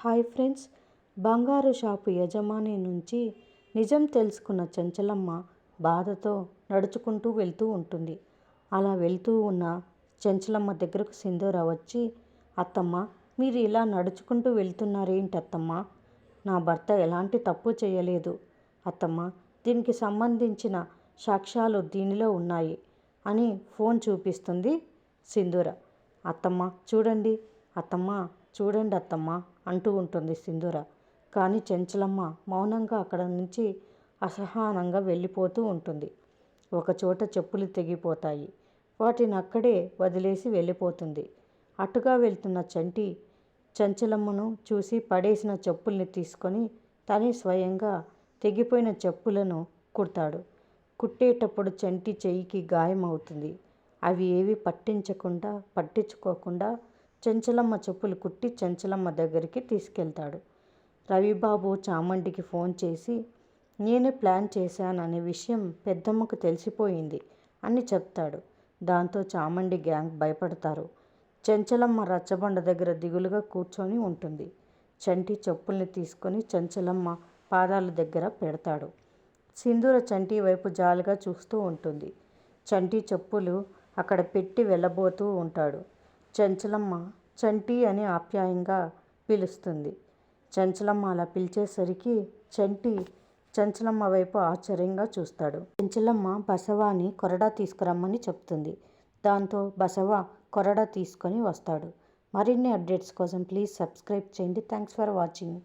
Hi friends, బంగారు shop యజమాని నుంచి నిజం తెలుసుకున్న చెంచలమ్మ బాధతో నడుచుకుంటూ వెళ్తూ ఉంటుంది. అలా వెళ్తూ ఉన్న చెంచలమ్మ దగ్గరకు సింధూర వచ్చి, అత్తమ్మ, మీరు ఇలా నడుచుకుంటూ వెళ్తున్నారేంటి అత్తమ్మ? నా భర్త ఎలాంటి తప్పు చేయలేదు అత్తమ్మ, దీనికి సంబంధించిన సాక్ష్యాలు దీనిలో ఉన్నాయి అని ఫోన్ చూపిస్తుంది సింధూర. అత్తమ్మ చూడండి, అత్తమ్మ చూడండి అత్తమ్మ అంటూ ఉంటుంది సింధూర. కానీ చెంచలమ్మ మౌనంగా అక్కడ నుంచి అసహనంగా వెళ్ళిపోతూ ఉంటుంది. ఒకచోట చెప్పులు తెగిపోతాయి. వాటిని అక్కడే వదిలేసి వెళ్ళిపోతుంది. అటుగా వెళ్తున్న చంటి చెంచలమ్మను చూసి పడేసిన చెప్పుల్ని తీసుకొని తనే స్వయంగా తెగిపోయిన చెప్పులను కుడతాడు. కుట్టేటప్పుడు చంటి చెయ్యికి గాయం అవుతుంది. అవి ఏవి పట్టించుకోకుండా చెంచలమ్మ చెప్పులు కుట్టి చెంచలమ్మ దగ్గరికి తీసుకెళ్తాడు. రవిబాబు చామండికి ఫోన్ చేసి, నేనే ప్లాన్ చేశాననే విషయం పెద్దమ్మకు తెలిసిపోయింది అని చెప్తాడు. దాంతో చామండి గ్యాంగ్ భయపడతారు. చెంచలమ్మ రచ్చబండ దగ్గర దిగులుగా కూర్చొని ఉంటుంది. చంటి చెప్పుల్ని తీసుకొని చెంచలమ్మ పాదాల దగ్గర పెడతాడు. సింధూర చంటి వైపు జాలిగా చూస్తూ ఉంటుంది. చంటి చెప్పులు అక్కడ పెట్టి వెళ్ళబోతూ ఉంటాడు. చెంచలమ్మ చంటి అని ఆప్యాయంగా పిలుస్తుంది. చెంచలమ్మ అలా పిలిచేసరికి చంటి చెంచలమ్మ వైపు ఆశ్చర్యంగా చూస్తాడు. చెంచలమ్మ బసవాని కొరడా తీసుకురమ్మని చెప్తుంది. దాంతో బసవ కొరడా తీసుకొని వస్తాడు. మరిన్ని అప్డేట్స్ కోసం ప్లీజ్ సబ్స్క్రైబ్ చేయండి. Thanks for watching.